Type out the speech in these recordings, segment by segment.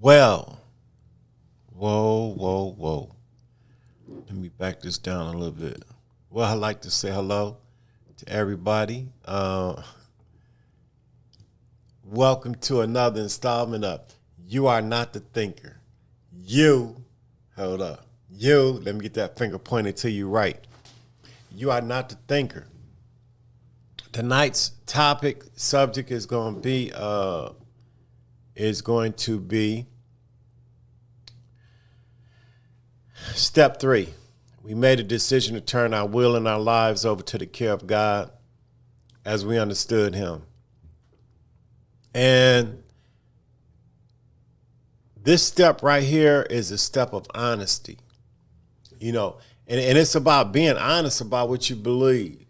Well, whoa. Let me back this down a little bit. Well, I'd like to say hello to everybody. Welcome to another installment of You Are Not the Thinker. Hold up. Let me get that finger pointed to you right. You are not the thinker. Tonight's subject is going to be step 3. We made a decision to turn our will and our lives over to the care of God as we understood him. And this step right here is a step of honesty, and it's about being honest about what you believe.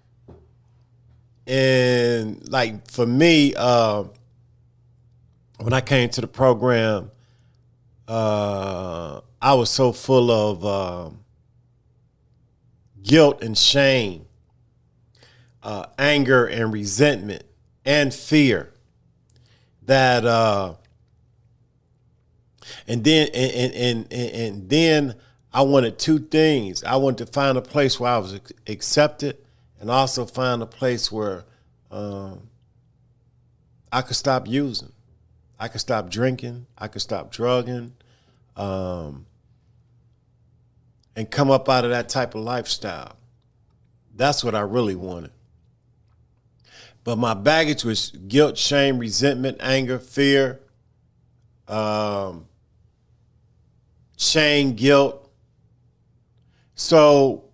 And like for me, when I came to the program, I was so full of guilt and shame, anger and resentment and fear that and then I wanted two things. I wanted to find a place where I was accepted and also find a place where I could stop using. I could stop drinking. I could stop drugging. And come up out of that type of lifestyle. That's what I really wanted. But my baggage was guilt, shame, resentment, anger, fear, shame, guilt. So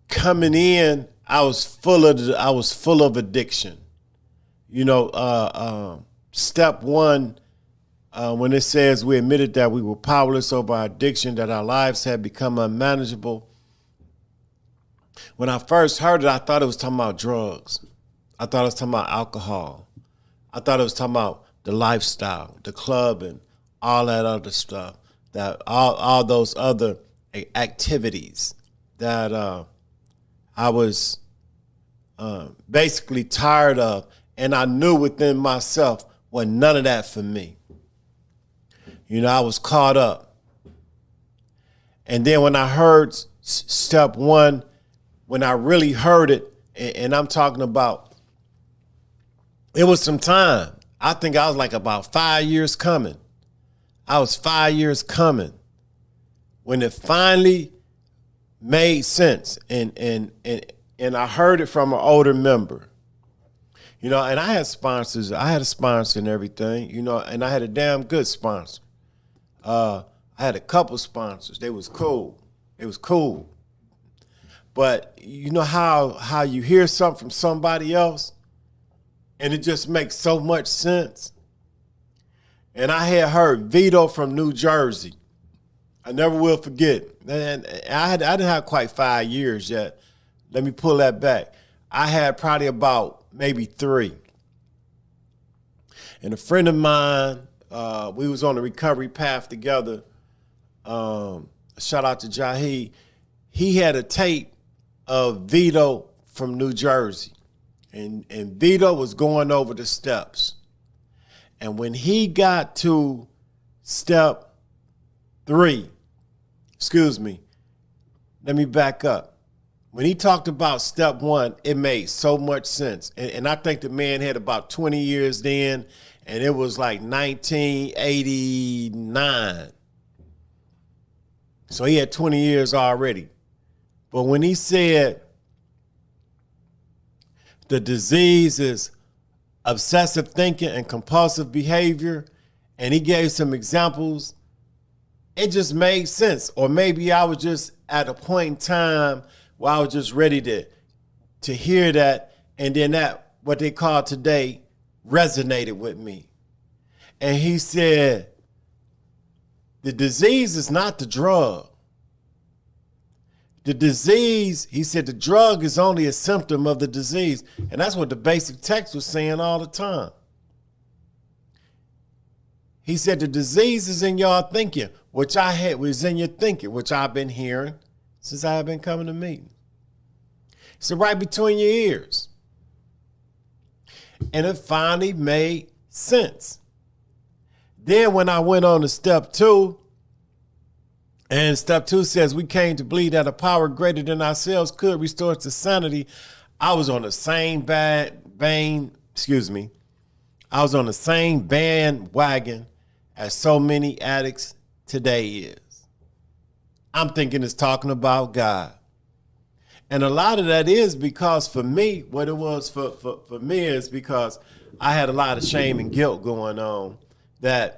coming in, I was full of addiction. Step 1, when it says we admitted that we were powerless over our addiction, that our lives had become unmanageable. When I first heard it, I thought it was talking about drugs. I thought it was talking about alcohol. I thought it was talking about the lifestyle, the club, and all that other stuff, that all those other activities that I was basically tired of, and I knew within myself, well, none of that for me. I was caught up. And then when I heard step 1, when I really heard it, and I'm talking about, it was some time. I think I was like about 5 years coming. I was 5 years coming when it finally made sense. And I heard it from an older member. And I had sponsors. I had a sponsor and everything, and I had a damn good sponsor. I had a couple sponsors. They was cool. It was cool. But you know how you hear something from somebody else and it just makes so much sense? And I had heard Vito from New Jersey. I never will forget. And I didn't have quite 5 years yet. Let me pull that back. I had probably about maybe 3. And a friend of mine, we was on the recovery path together. Shout out to Jahi. He had a tape of Vito from New Jersey. And Vito was going over the steps. And when he got to step 3, let me back up. When he talked about step 1, it made so much sense. And I think the man had about 20 years then, and it was like 1989. So he had 20 years already. But when he said the disease is obsessive thinking and compulsive behavior, and he gave some examples, it just made sense. Or maybe I was just at a point in time where I was just ready to hear that, and then that, what they call today, resonated with me. And he said, the disease is not the drug. The disease, he said, the drug is only a symptom of the disease. And that's what the basic text was saying all the time. He said, the disease is in y'all thinking, which was in your thinking, which I've been hearing since I have been coming to meetings. So right between your ears. And it finally made sense. Then when I went on to step 2, and step 2 says we came to believe that a power greater than ourselves could restore us to sanity, I was on the same I was on the same bandwagon as so many addicts today is. I'm thinking it's talking about God. And a lot of that is because for me, what it was for me is because I had a lot of shame and guilt going on. And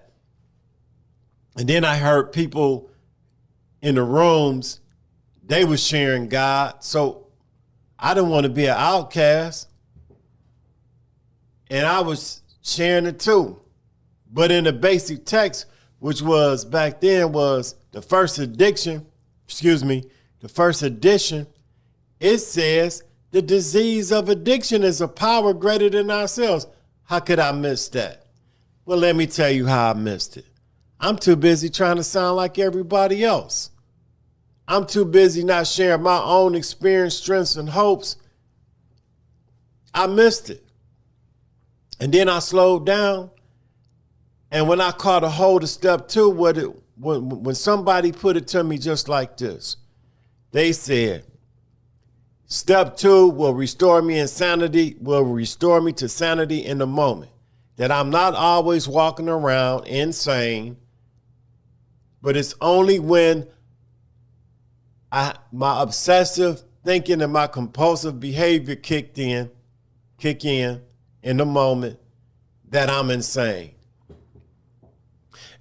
then I heard people in the rooms, they were sharing God. So I didn't want to be an outcast. And I was sharing it too. But in the basic text, which was back then was the first edition, it says the disease of addiction is a power greater than ourselves. How could I miss that? Well, let me tell you how I missed it. I'm too busy trying to sound like everybody else. I'm too busy not sharing my own experience, strengths, and hopes. I missed it. And then I slowed down. And when I caught a hold of step 2, when somebody put it to me just like this, they said, step 2 will restore me to sanity in the moment. That I'm not always walking around insane, but it's only when my obsessive thinking and my compulsive behavior kick in the moment that I'm insane.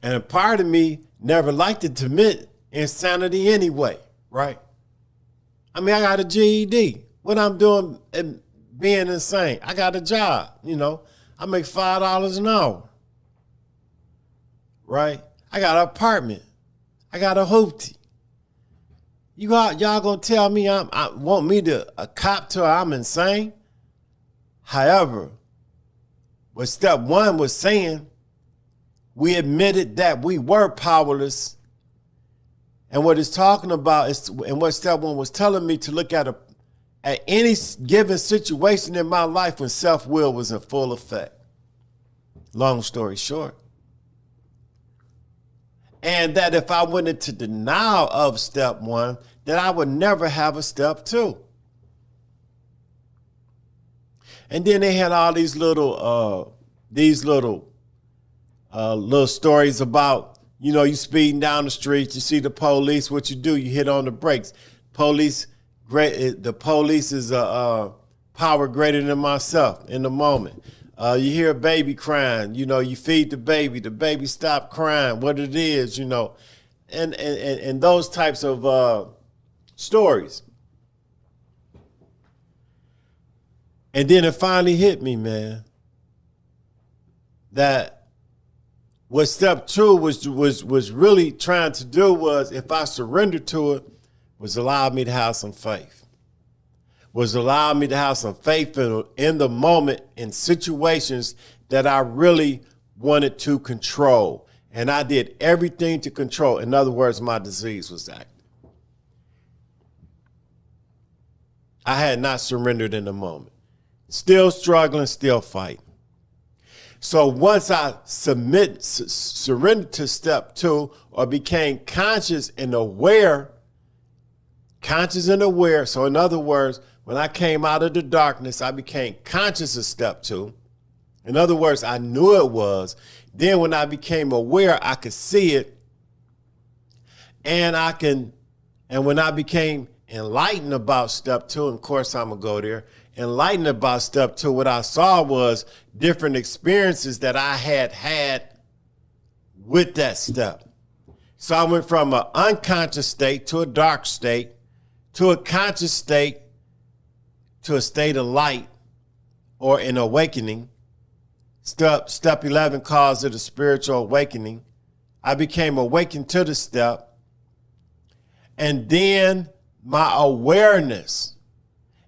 And a part of me never liked to admit insanity anyway, right? I mean, I got a GED. What I'm doing and being insane. I got a job, I make $5 an hour, right? I got an apartment. I got a hoopty. Y'all gonna tell me I want me to a cop to I'm insane? However, what step 1 was saying, we admitted that we were powerless. And what it's talking about is, and what step 1 was telling me to look at any given situation in my life when self-will was in full effect. Long story short. And that if I went into denial of step 1, that I would never have a step 2. And then they had all these little stories about, you speeding down the street, you see the police, what you do, you hit on the brakes. The police is a power greater than myself in the moment. You hear a baby crying, you feed the baby stop crying, what it is, and those types of stories. And then it finally hit me, man, that what step 2 was really trying to do was, if I surrendered to it, was allow me to have some faith. Was allow me to have some faith in the moment in situations that I really wanted to control. And I did everything to control. In other words, my disease was active. I had not surrendered in the moment. Still struggling, still fighting. So once I surrendered to step 2, or became conscious and aware. So in other words, when I came out of the darkness, I became conscious of step 2. In other words, I knew it was. Then when I became aware, I could see it. And when I became enlightened about step 2, and of course I'm gonna go there, enlightened about step 2, what I saw was different experiences that I had with that step. So I went from an unconscious state to a dark state, to a conscious state, to a state of light or an awakening. Step 11 calls it a spiritual awakening. I became awakened to the step. And then my awareness.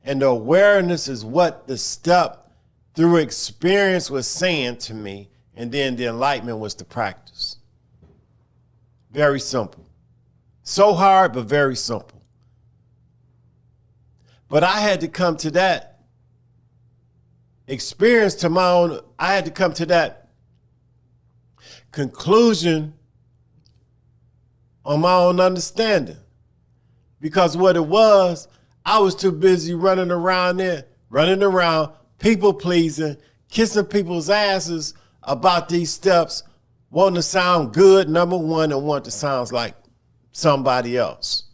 And the awareness is what the step through experience was saying to me. And then the enlightenment was the practice. Very simple. So hard, but very simple. But I had to come to that experience I had to come to that conclusion on my own understanding. Because what it was, I was too busy running around, people pleasing, kissing people's asses about these steps, wanting to sound good, number one, and want to sound like somebody else.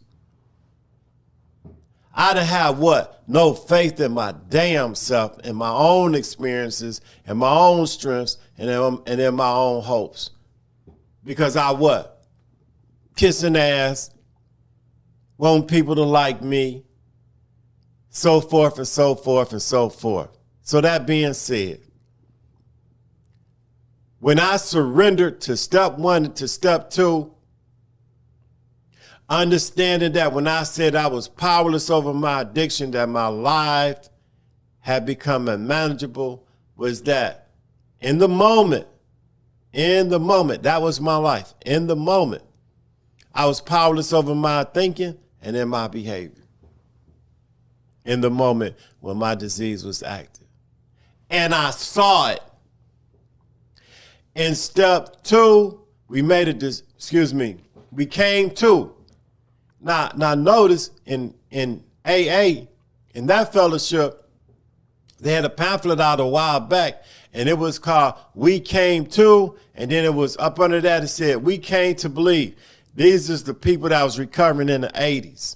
I done had what? No faith in my damn self, in my own experiences, and my own strengths, and in my own hopes. Because I what? Kissing ass, wanting people to like me, so forth and so forth and so forth. So that being said, when I surrendered to step one and to step two, understanding that when I said I was powerless over my addiction, that my life had become unmanageable, was that in the moment, that was my life. In the moment, I was powerless over my thinking and in my behavior. In the moment when my disease was active. And I saw it. In step two, we came to. Now notice in AA, in that fellowship, they had a pamphlet out a while back, and it was called We Came To, and then it was up under that, it said, We Came to Believe. These is the people that was recovering in the 80s,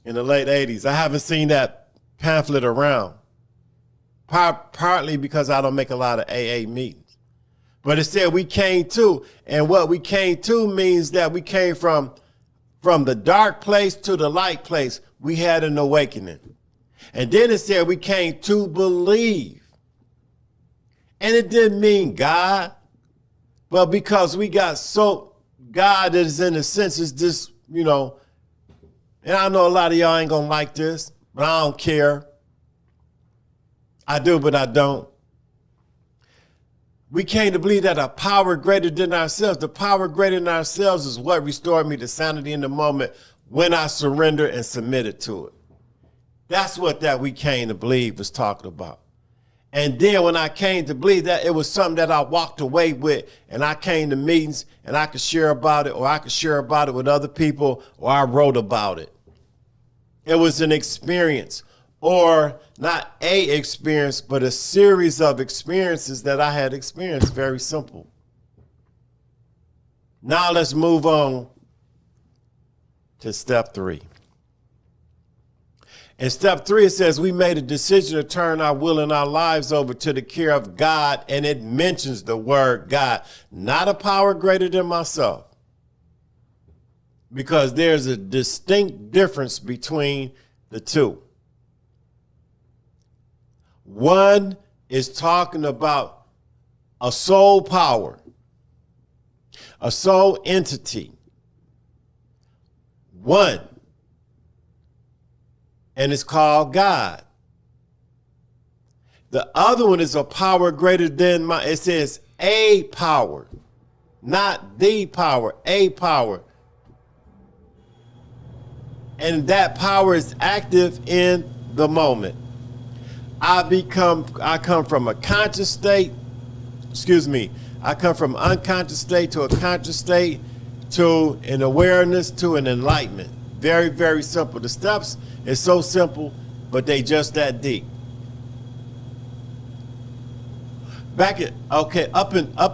in the late 80s. I haven't seen that pamphlet around, partly because I don't make a lot of AA meetings. But it said we came to, and what we came to means that we came from the dark place to the light place. We had an awakening. And then it said we came to believe. And it didn't mean God, but because we got God is in a sense is this, and I know a lot of y'all ain't gonna like this, but I don't care. I do, but I don't. We came to believe that a power greater than ourselves, the power greater than ourselves is what restored me to sanity in the moment when I surrendered and submitted to it. That's what that we came to believe was talking about. And then when I came to believe that, it was something that I walked away with, and I came to meetings and I could share about it, or I could share about it with other people, or I wrote about it. It was an experience, or not a experience, but a series of experiences that I had experienced. Very simple. Now let's move on to step three. In step three, it says we made a decision to turn our will and our lives over to the care of God, and it mentions the word God, not a power greater than myself, because there's a distinct difference between the two. One is talking about a soul power, a soul entity. One. And it's called God. The other one is a power greater than it says a power, not the power, a power. And that power is active in the moment. I come from a conscious state, I come from unconscious state to a conscious state to an awareness to an enlightenment. Very, very simple. The steps is so simple, but they just that deep. Up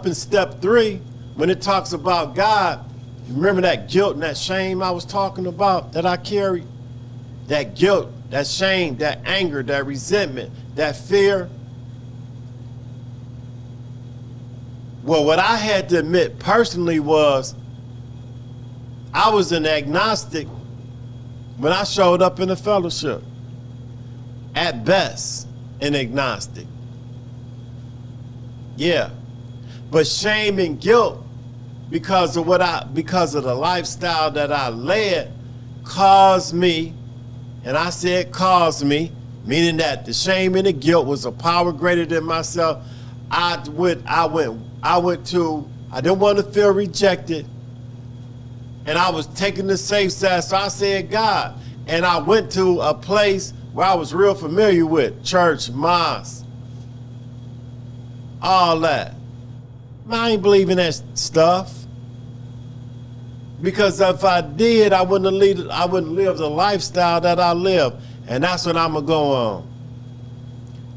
in step three, when it talks about God, remember that guilt and that shame I was talking about that I carry? That guilt, that shame, that anger, that resentment, that fear. Well, what I had to admit personally was I was an agnostic when I showed up in the fellowship. At best, an agnostic. Yeah. But shame and guilt, because of the lifestyle that I led, caused me, and I said caused me, meaning that the shame and the guilt was a power greater than myself. I didn't want to feel rejected. And I was taking the safe side, so I said God. And I went to a place where I was real familiar with, church, mosque, all that. I ain't believing that stuff. Because if I did, I wouldn't live the lifestyle that I live. And that's what I'm gonna go on.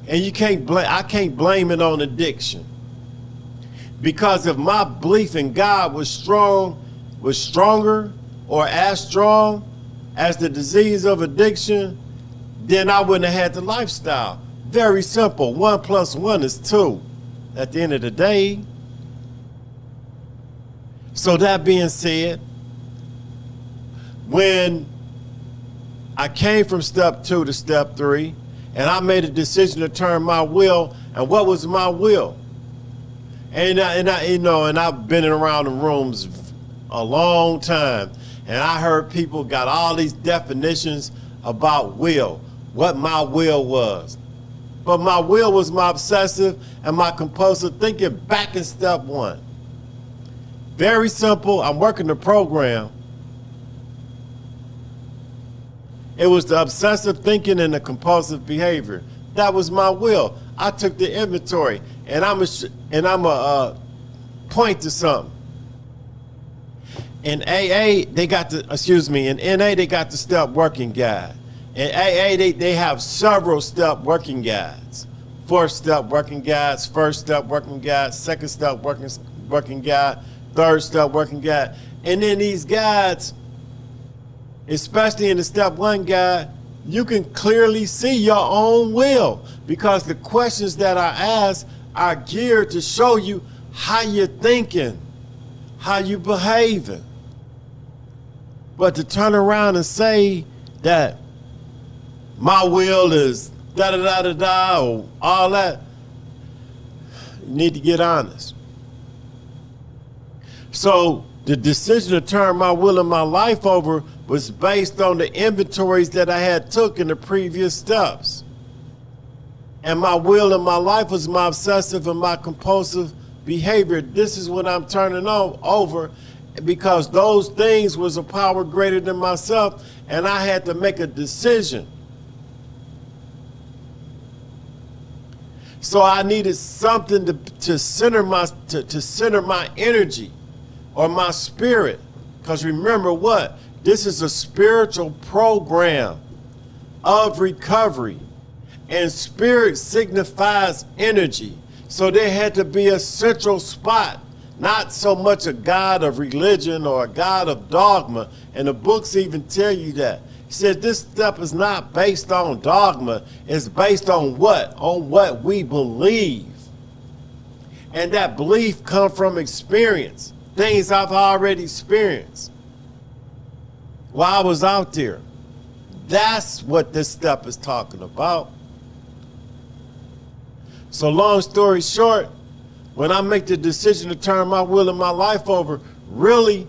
And I can't blame it on addiction. Because if my belief in God was stronger or as strong as the disease of addiction, then I wouldn't have had the lifestyle. Very simple. 1 + 1 is 2 at the end of the day. So that being said, when I came from step 2 to step 3, and I made a decision to turn my will, and what was my will? And I've been around the rooms a long time, and I heard people got all these definitions about will, what my will was. But my will was my obsessive and my compulsive thinking back in step 1. Very simple. I'm working the program. It was the obsessive thinking and the compulsive behavior. That was my will. I took the inventory, and I'm a point to something. In AA, they got in NA, they got the step working guide. In AA, they have several step working guides. 4th step working guides, 1st step working guide, 2nd step working guide, 3rd step working guide. And then these guides, especially in the step 1 guide, you can clearly see your own will, because the questions that I ask are geared to show you how you're thinking, how you're behaving. But to turn around and say that my will is da-da-da-da-da or all that, you need to get honest. So the decision to turn my will and my life over was based on the inventories that I had took in the previous steps. And my will and my life was my obsessive and my compulsive behavior. This is what I'm turning over, because those things was a power greater than myself, and I had to make a decision. So I needed something to center my energy or my spirit. Because remember what? This is a spiritual program of recovery, and spirit signifies energy. So there had to be a central spot, not so much a god of religion or a god of dogma. And the books even tell you that. He said this step is not based on dogma, it's based on what? On what we believe. And that belief comes from experience, things I've already experienced while I was out there. That's what this step is talking about. So long story short, when I make the decision to turn my will and my life over, really,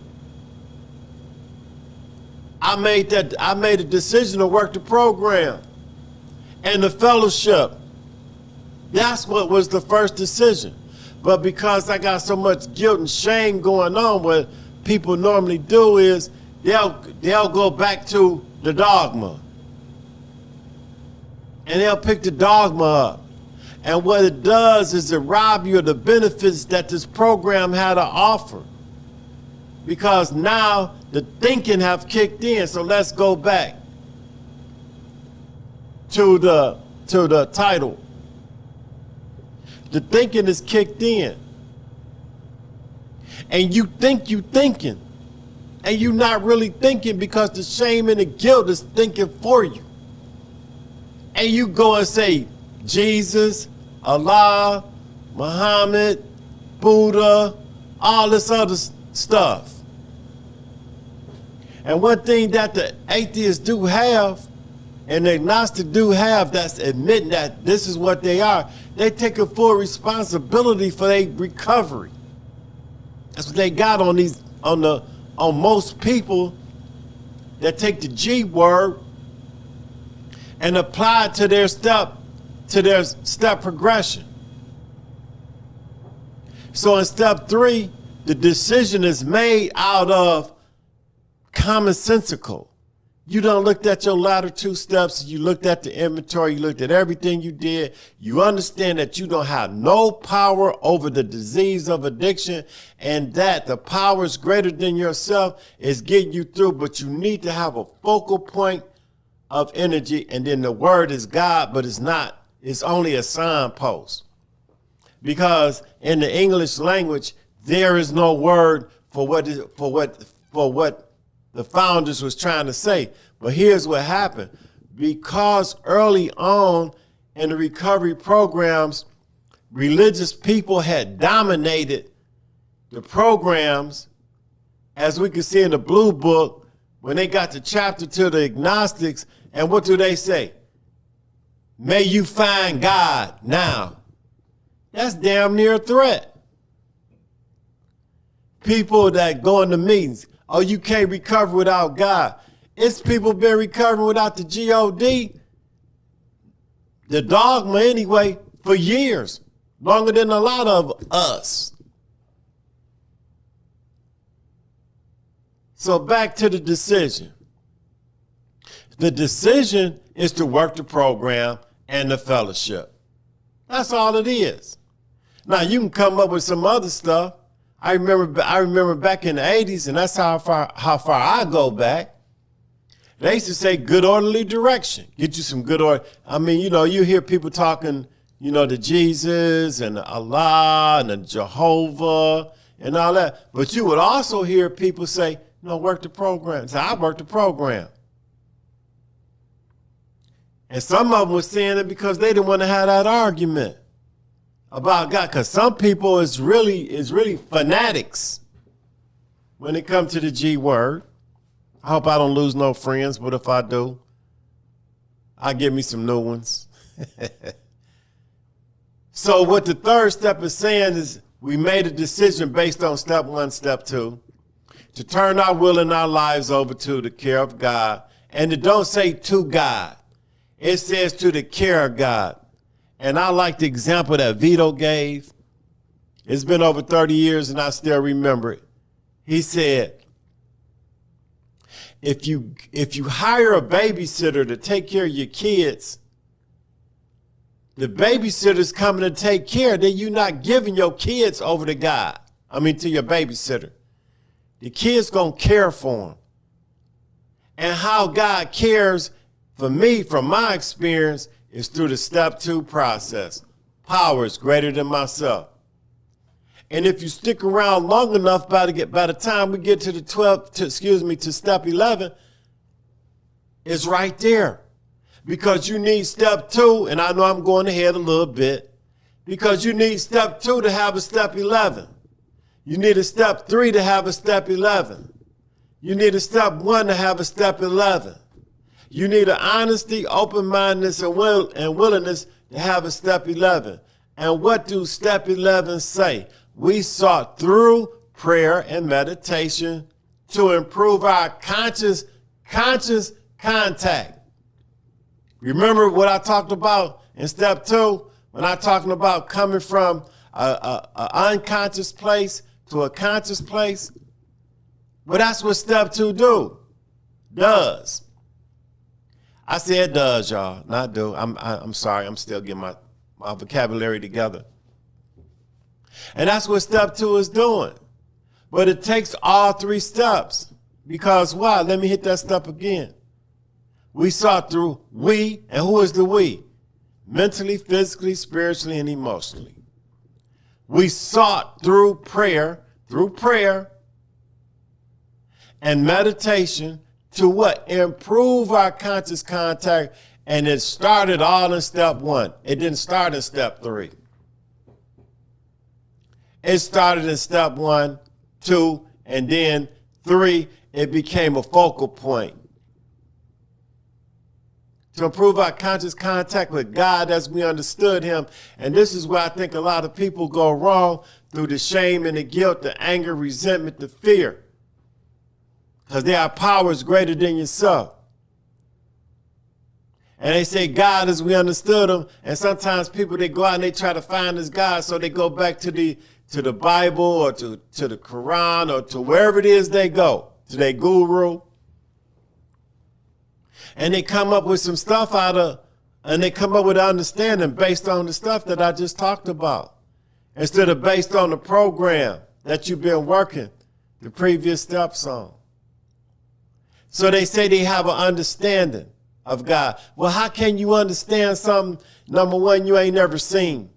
I made a decision to work the program and the fellowship. That's what was the first decision. But because I got so much guilt and shame going on, what people normally do is they'll go back to the dogma. And they'll pick the dogma up. And what it does is it robs you of the benefits that this program had to offer. Because now the thinking have kicked in. So let's go back to the title. The thinking is kicked in. And you think you thinking. And you're not really thinking, because the shame and the guilt is thinking for you. And you go and say, Jesus, Allah, Muhammad, Buddha, all this other stuff. And one thing that the atheists do have, and the agnostic do have, that's admitting that this is what they are, they take a full responsibility for their recovery. That's what they got on most people that take the G word and apply it to their step progression. So in step 3, the decision is made out of commonsensical. You done looked at your latter 2 steps. You looked at the inventory. You looked at everything you did. You understand that you don't have no power over the disease of addiction, and that the power is greater than yourself is getting you through. But you need to have a focal point of energy. And then the word is God, but it's not. It's only a signpost. Because in the English language, there is no word for what the founders was trying to say. But here's what happened. Because early on in the recovery programs, religious people had dominated the programs, as we can see in the Blue Book, when they got the chapter to the agnostics, and what do they say? May you find God now. That's damn near a threat. People that go into meetings, oh, you can't recover without God. It's people been recovering without the G-O-D, the dogma anyway, for years, longer than a lot of us. So back to the decision. The decision is to work the program and the fellowship. That's all it is. Now, you can come up with some other stuff. I remember back in the 80s, and that's how far I go back. They used to say good orderly direction. Get you some good order. I mean, you hear people talking, to Jesus and Allah and the Jehovah and all that. But you would also hear people say, work the program. So I work the program. And some of them were saying it because they didn't want to have that argument about God, because some people is really fanatics when it comes to the G word. I hope I don't lose no friends, but if I do, I'll give me some new ones. So what the third step is saying is we made a decision based on step 1, step 2, to turn our will and our lives over to the care of God. And it don't say to God. It says to the care of God. And I like the example that Vito gave. It's been over 30 years and I still remember it. He said, if you hire a babysitter to take care of your kids, the babysitter's coming to take care, then you're not giving your kids over to God. To your babysitter. The kid's going to care for them. And how God cares for me, from my experience, is through the step 2 process. Power is greater than myself. And if you stick around long enough, by the time we get to step 11, it's right there. Because you need step 2, and I know I'm going ahead a little bit, because you need step 2 to have a step 11. You need a step 3 to have a step 11. You need a step 1 to have a step 11. You need an honesty, open-mindedness, and willingness to have a step 11. And what do step 11 say? We sought through prayer and meditation to improve our conscious contact. Remember what I talked about in step 2 when I talking about coming from an unconscious place to a conscious place? Well, that's what step 2 does. I said does, y'all, not do. I'm sorry. I'm still getting my vocabulary together. And that's what step 2 is doing. But it takes all 3 steps. Because why? Let me hit that step again. We sought through we, and who is the we? Mentally, physically, spiritually, and emotionally. We sought through prayer and meditation to what? Improve our conscious contact. And it started all in step 1. It didn't start in step 3. It started in step 1, 2, and then 3. It became a focal point. To improve our conscious contact with God as we understood him. And this is where I think a lot of people go wrong, through the shame and the guilt, the anger, resentment, the fear. Because their power is greater than yourself. And they say God as we understood him. And sometimes people, they go out and they try to find this God. So they go back to the Bible or to the Quran or to wherever it is they go, to their guru. And they come up with some stuff and they come up with understanding based on the stuff that I just talked about, instead of based on the program that you've been working the previous steps on. So they say they have an understanding of God. Well, how can you understand something, number one, you ain't never seen?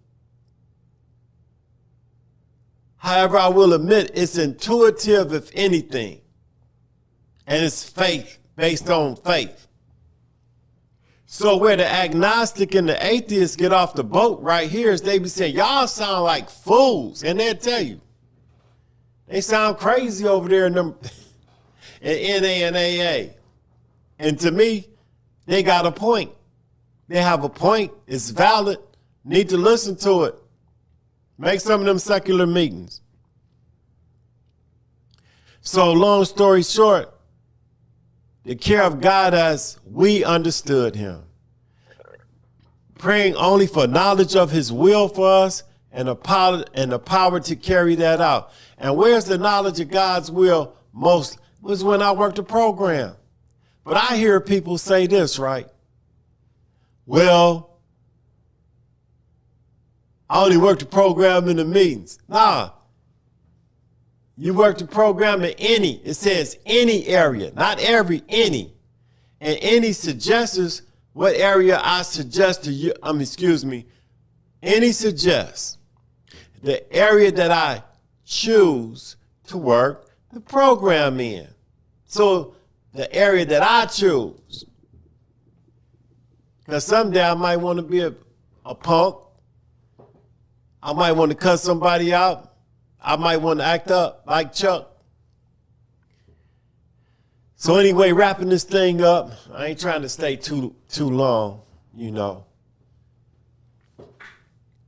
However, I will admit it's intuitive, if anything. And it's faith, based on faith. So where the agnostic and the atheist get off the boat right here is they be saying, y'all sound like fools. And they'll tell you. They sound crazy over there in NA and AA. And to me, they got a point. They have a point. It's valid. Need to listen to it. Make some of them secular meetings. So long story short, the care of God as we understood him. Praying only for knowledge of his will for us and the power to carry that out. And where's the knowledge of God's will most? Was when I worked the program. But I hear people say this, right? Well, I only work the program in the meetings. Nah. You work the program in any. It says any area, not every, any. And any suggests what area I suggest to you. Any suggests the area that I choose to work the program in. So the area that I choose. Because someday I might want to be a punk. I might want to cut somebody out. I might want to act up like Chuck. So anyway, wrapping this thing up, I ain't trying to stay too long, you know.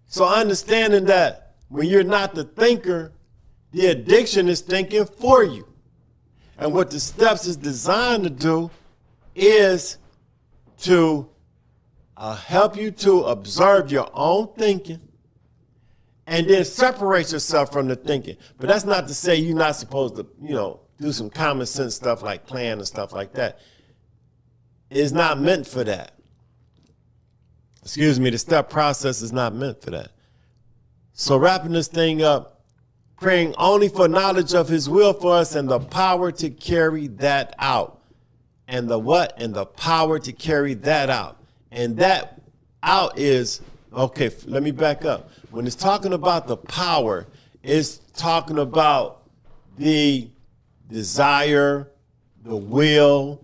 So understanding that when you're not the thinker, the addiction is thinking for you. And what the steps is designed to do is to help you to observe your own thinking and then separate yourself from the thinking. But that's not to say you're not supposed to, do some common sense stuff like plan and stuff like that. It's not meant for that. The step process is not meant for that. So wrapping this thing up, praying only for knowledge of his will for us and the power to carry that out. And the what? And the power to carry that out. And that out is, okay, let me back up. When it's talking about the power, it's talking about the desire, the will,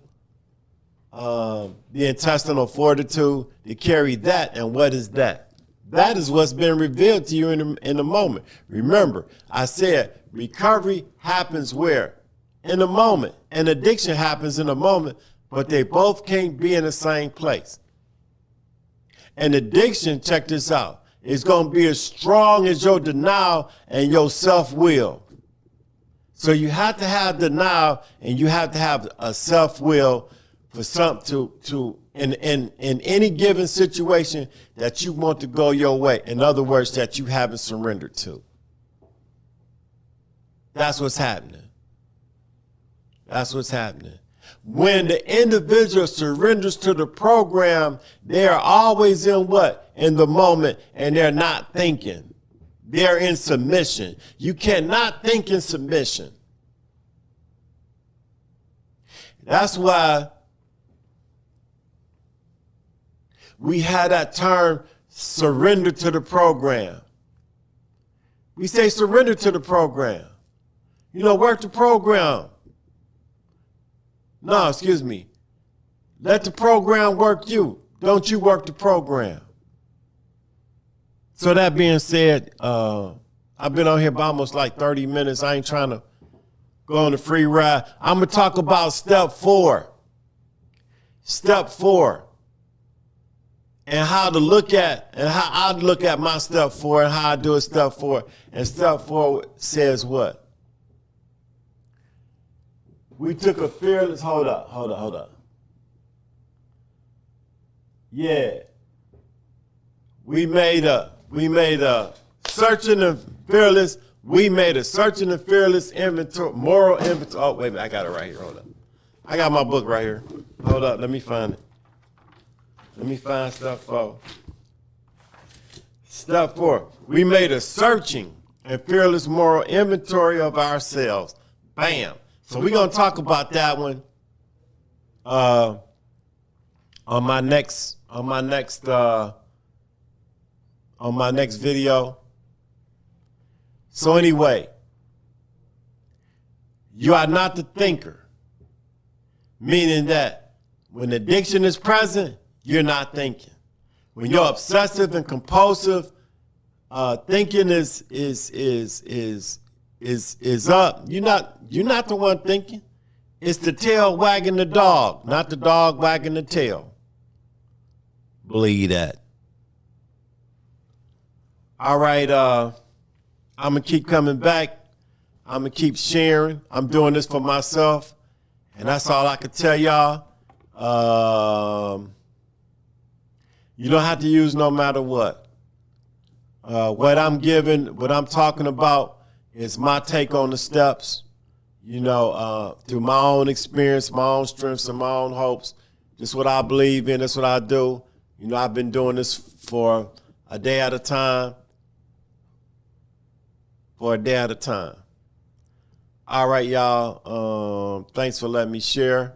the intestinal fortitude to carry that. And what is that? That is what's been revealed to you in the moment. Remember, I said recovery happens where? In the moment. And addiction happens in the moment, but they both can't be in the same place. And addiction, check this out, is going to be as strong as your denial and your self-will. So you have to have denial and you have to have a self-will for something in any given situation that you want to go your way. In other words, that you haven't surrendered to. That's what's happening. That's what's happening. When the individual surrenders to the program, they are always in what? In the moment, and they're not thinking. They're in submission. You cannot think in submission. That's why we had that term, surrender to the program. We say surrender to the program. Work the program. No, let the program work you. Don't you work the program. So that being said, I've been on here for almost like 30 minutes. I ain't trying to go on a free ride. I'm going to talk about step 4. Step 4. And how to look at, and how I look at my step 4 and how I do a step 4. And step 4 says what? We took a fearless, hold up. Yeah. We made a searching and fearless. We made a searching and fearless inventory, moral inventory. Oh, wait a minute, I got it right here, hold up. I got my book right here. Hold up, let me find it. Let me find step 4. Step 4, we made a searching and fearless moral inventory of ourselves. Bam. So we're going to talk about that one on my next video. So anyway, you are not the thinker, meaning that when addiction is present, you're not thinking. When your obsessive and compulsive thinking is up, you're not the one thinking. It's the tail wagging the dog, not the dog wagging the tail. Believe that. All right, I'm gonna keep coming back. I'm gonna keep sharing. I'm doing this for myself, and that's all I can tell y'all. You don't have to use no matter what. What I'm giving, what I'm talking about is my take on the steps, you know, through my own experience, my own strengths, and my own hopes. This is what I believe in. That's what I do. You know, I've been doing this for a day at a time. For a day at a time. All right, y'all. Thanks for letting me share.